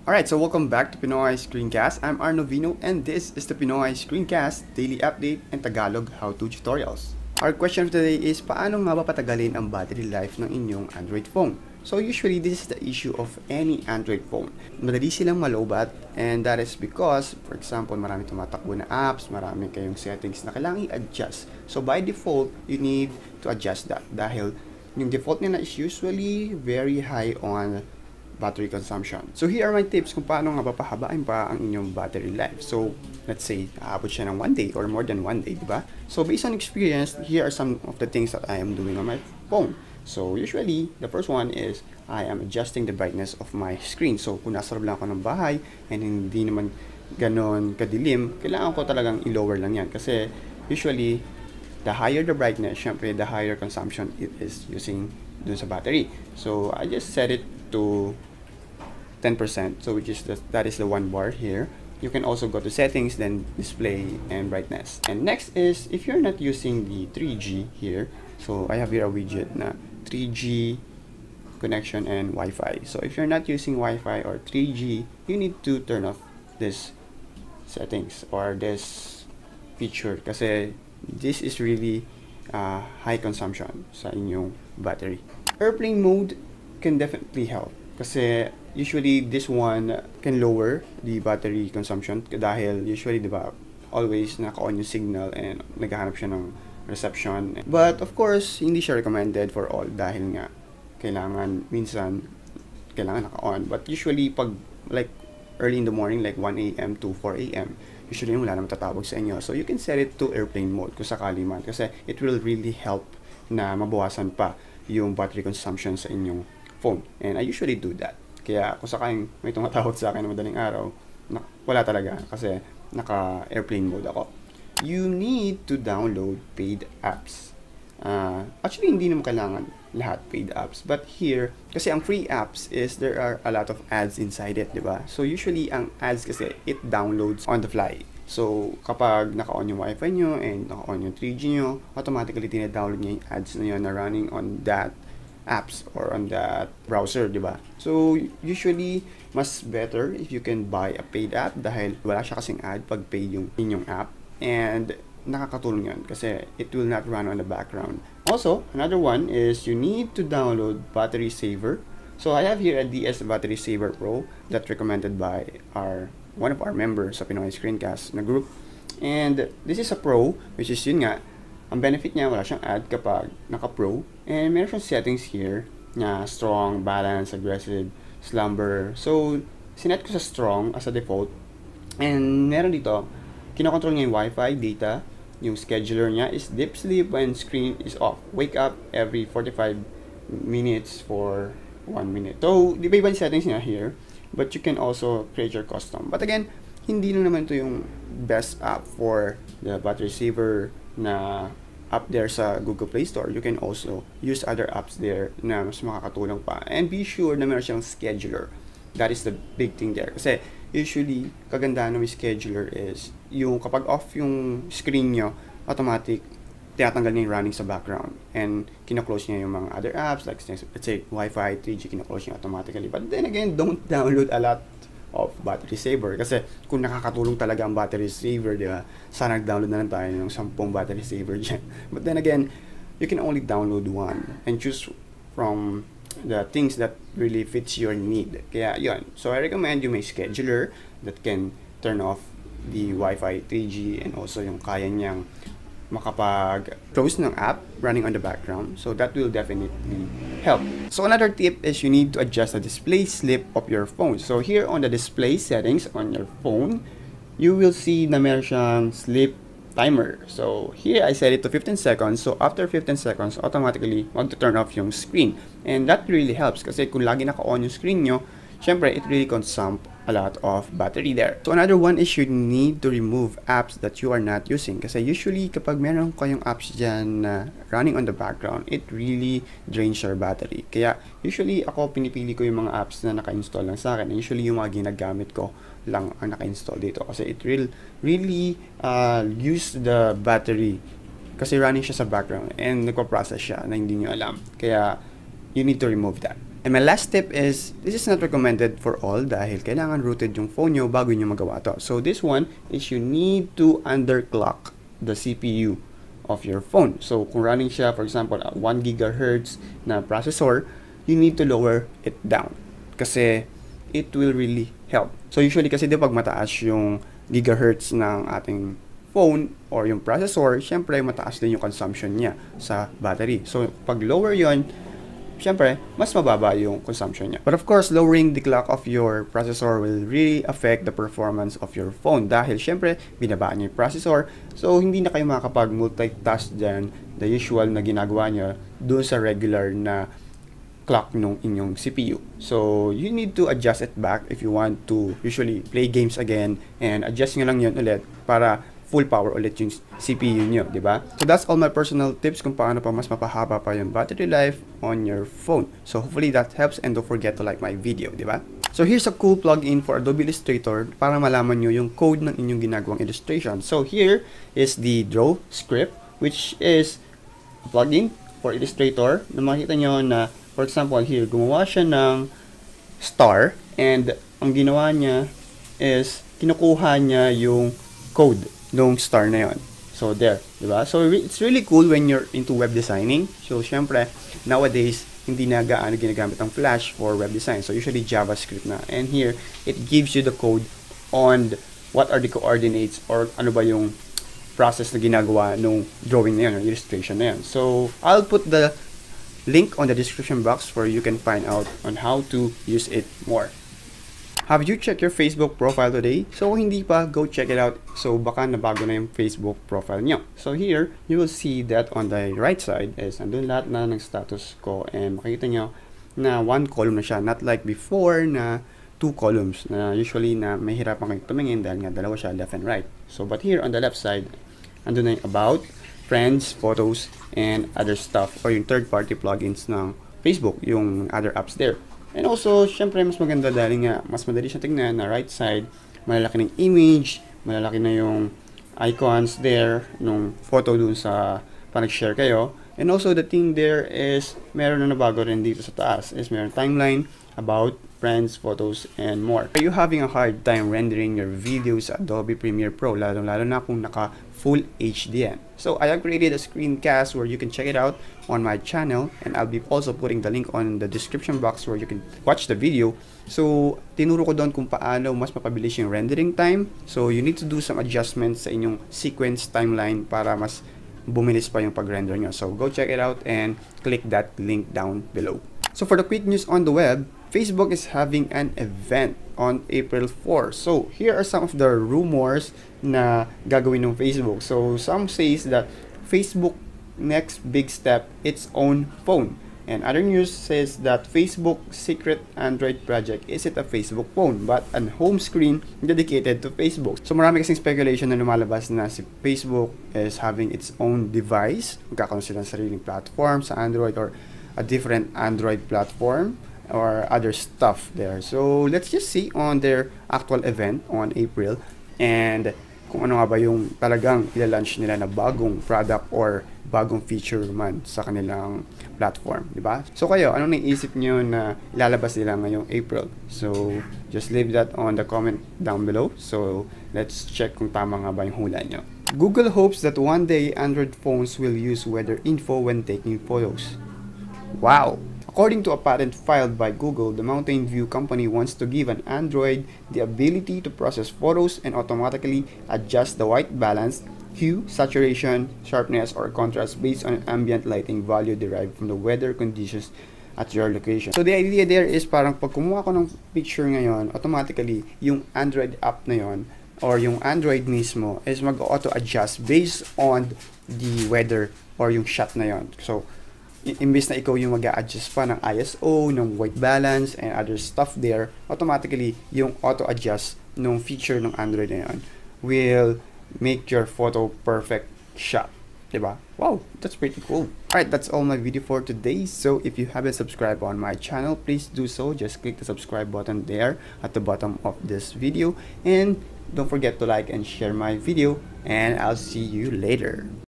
Alright, so welcome back to Pinoy Screencast. I'm Arno Vino and this is the Pinoy Screencast Daily Update and Tagalog How-To Tutorials. Our question for today is, paano nga ba patagalin ang battery life ng inyong Android phone? So usually this is the issue of any Android phone. Madali silang malobat, and that is because, for example, marami tumatakbo na apps, marami kayong settings na kailangan i-adjust. So by default, you need to adjust that dahil yung default nila is usually very high on battery consumption. So here are my tips kung paano nga papahabain pa ang inyong battery life. So let's say aabot siya ng 1 day or more than 1 day, diba? So based on experience, here are some of the things that I am doing on my phone. So usually, the first one is I am adjusting the brightness of my screen. So kung nasa loob lang ako ng bahay and hindi naman ganon kadilim, kailangan ko talagang i-lower lang yan. Kasi usually, the higher the brightness, syempre the higher consumption it is using dun sa battery. So I just set it to 10%, so which is that is the 1 bar here. You can also go to settings, then display and brightness. And next is, if you're not using the 3G here, so I have here a widget na 3G connection and Wi-Fi. So if you're not using Wi-Fi or 3G, you need to turn off this settings or this feature kasi this is really high consumption sa inyong battery. Airplane mode can definitely help kasi usually this one can lower the battery consumption dahil usually, diba, always naka-on yung signal and naghahanap siya ng reception. But of course, hindi siya recommended for all dahil nga minsan kailangan naka-on. But usually pag like early in the morning, like 1 AM to 4 AM, usually wala naman tatawag sa inyo. So you can set it to airplane mode kung sakali man kasi it will really help na mabawasan pa yung battery consumption sa inyong phone. And I usually do that. Kaya kung sakaling may tumatawag sa akin na madaling araw, wala talaga kasi naka-airplane mode ako. You need to download paid apps. Actually, hindi naman kailangan lahat paid apps. But here, kasi ang free apps is there are a lot of ads inside it, diba? So usually, ang ads kasi, it downloads on the fly. So kapag naka-on yung Wi-Fi nyo and naka-on yung 3G nyo, automatically tine-download niya yung ads na yun na running on that apps or on that browser, diba? So usually mas better if you can buy a paid app dahil wala siya kasing ad pag paid yung inyong app, and nakakatulong yun kasi it will not run on the background. Also, another one is you need to download Battery Saver. So I have here a DS Battery Saver Pro that's recommended by one of our members sa Pinoy Screencast na group, and this is a Pro, which is yun nga, ang benefit niya, wala siyang ad kapag naka-Pro. And meron siyang settings here na strong, balance, aggressive, slumber. So, sinet ko sa strong as a default. And meron dito, kinokontrol niya yung Wi-Fi, data, yung scheduler niya is deep sleep when screen is off. Wake up every 45 minutes for 1 minute. So, di ba iba yung settings niya here? But you can also create your custom. But again, hindi naman ito yung best app for the battery saver na up there sa Google Play Store. You can also use other apps there na mas makakatulong pa. And be sure na meron siyang scheduler. That is the big thing there. Kasi usually, kagandahan ng scheduler is yung kapag off yung screen nyo, automatic tinatanggal niya yung running sa background. And kina-close niya yung mga other apps like let's say Wi-Fi, 3G, kina-close niya automatically. But then again, don't download a lot of battery saver kasi kung nakakatulong talaga ang battery saver, di ba, sana nag-download na lang tayo ng 10 battery saver dyan. But then again, you can only download one and choose from the things that really fits your need. Kaya yun, so I recommend you may scheduler that can turn off the Wi-Fi, 3G, and also yung kaya niyang makapag-close ng app running on the background. So that will definitely help. So another tip is you need to adjust the display sleep of your phone. So here on the display settings on your phone, you will see na meron siyang sleep timer. So here I set it to 15 seconds. So after 15 seconds, automatically mag-turn off yung screen. And that really helps kasi kung lagi naka-on yung screen nyo, syempre it really consumes a lot of battery there. So another one is you need to remove apps that you are not using. Kasi usually kapag meron kayong apps dyan na running on the background, it really drains your battery. Kaya usually ako pinipili ko yung mga apps na naka-install lang sa akin. Usually yung mga ginagamit ko lang ang naka-install dito. Kasi it really use the battery. Kasi running siya sa background and nagpa-process siya na hindi nyo alam. Kaya you need to remove that. And my last tip is, this is not recommended for all dahil kailangan rooted yung phone nyo bago nyo magawa to. So this one is you need to underclock the CPU of your phone. So kung running siya, for example, at 1 GHz na processor, you need to lower it down. Kasi it will really help. So usually kasi pag mataas yung gigahertz ng ating phone or yung processor, syempre mataas din yung consumption niya sa battery. So pag lower yon, syempre, mas mababa yung consumption niya. But of course, lowering the clock of your processor will really affect the performance of your phone dahil syempre, binabaan niya yung processor. So, hindi na kayo makakapag-multitask dyan, the usual na ginagawa niya doon sa regular na clock nung inyong CPU. So, you need to adjust it back if you want to usually play games again and adjust nyo lang yun ulit para full power ulit yung CPU nyo, di ba? So that's all my personal tips kung paano pa mas mapahaba pa yung battery life on your phone. So hopefully that helps, and don't forget to like my video, di ba? So here's a cool plugin for Adobe Illustrator para malaman nyo yung code ng inyong ginagawang illustration. So here is the draw script, which is a plugin for Illustrator na makita nyo na, for example, here, gumawa siya ng star, and ang ginawa niya is kinukuha niya yung code nung star na yon. So there, di ba? So it's really cool when you're into web designing. So syempre, nowadays hindi na gaano ginagamit ang Flash for web design. So usually JavaScript na. And here, it gives you the code on what are the coordinates or ano ba yung process na ginagawa nung drawing na yun or illustration na yun. So I'll put the link on the description box where you can find out on how to use it more. Have you checked your Facebook profile today? So kung hindi pa, go check it out. So baka nabago na yung Facebook profile nyo. So here, you will see that on the right side is nandun lahat na ng status ko, and makikita nyo na 1 column na siya. Not like before na 2 columns na usually na may hirapan kayo tumingin dahil nga dalawa siya, left and right. So but here on the left side, nandun na yung about, friends, photos, and other stuff, or yung third-party plugins ng Facebook, yung other apps there. And also, syempre, mas maganda dahil nga, mas madali siya tignan na right side, malalaki ng image, malalaki na yung icons there, nung photo dun sa panag-share kayo. And also, the thing there is, meron na nabago rin dito sa taas, is meron timeline, about, friends, photos, and more. Are you having a hard time rendering your videos sa Adobe Premiere Pro, lalo na kung naka full HDN? So I have created a screencast where you can check it out on my channel, and I'll be also putting the link on the description box where you can watch the video. So tinuro ko doon kung paano mas mapabilis yung rendering time. So you need to do some adjustments sa inyong sequence timeline para mas bumilis pa yung pag-render nyo. So go check it out and click that link down below. So for the quick news on the web, Facebook is having an event on April 4. So here are some of the rumors na gagawin ng Facebook. So some says that Facebook next big step, its own phone. And other news says that Facebook secret Android project isn't a Facebook phone but an home screen dedicated to Facebook. So marami kasing speculation na lumalabas na si Facebook is having its own device. Magkakaroon sila ng sariling platform sa Android or a different Android platform or other stuff there. So let's just see on their actual event on April and kung ano nga ba yung talagang ilalunch nila na bagong product or bagong feature man sa kanilang platform, di ba? So kayo, anong naisip nyo na ilalabas nila ngayong April? So just leave that on the comment down below. So let's check kung tama nga ba yung hula nyo. Google hopes that one day Android phones will use weather info when taking photos. Wow! According to a patent filed by Google, the Mountain View company wants to give an Android the ability to process photos and automatically adjust the white balance, hue, saturation, sharpness, or contrast based on ambient lighting value derived from the weather conditions at your location. So the idea there is parang pag kumuha ko ng picture ngayon, automatically yung Android app na yon or yung Android mismo is mag-auto-adjust based on the weather or yung shot na yon. So imbes na ikaw yung mag-a-adjust pa ng ISO, ng white balance, and other stuff there, automatically, yung auto-adjust ng feature ng Android na yun will make your photo perfect shot. Diba? Wow, that's pretty cool. Alright, that's all my video for today. So if you haven't subscribed on my channel, please do so. Just click the subscribe button there at the bottom of this video. And don't forget to like and share my video. And I'll see you later.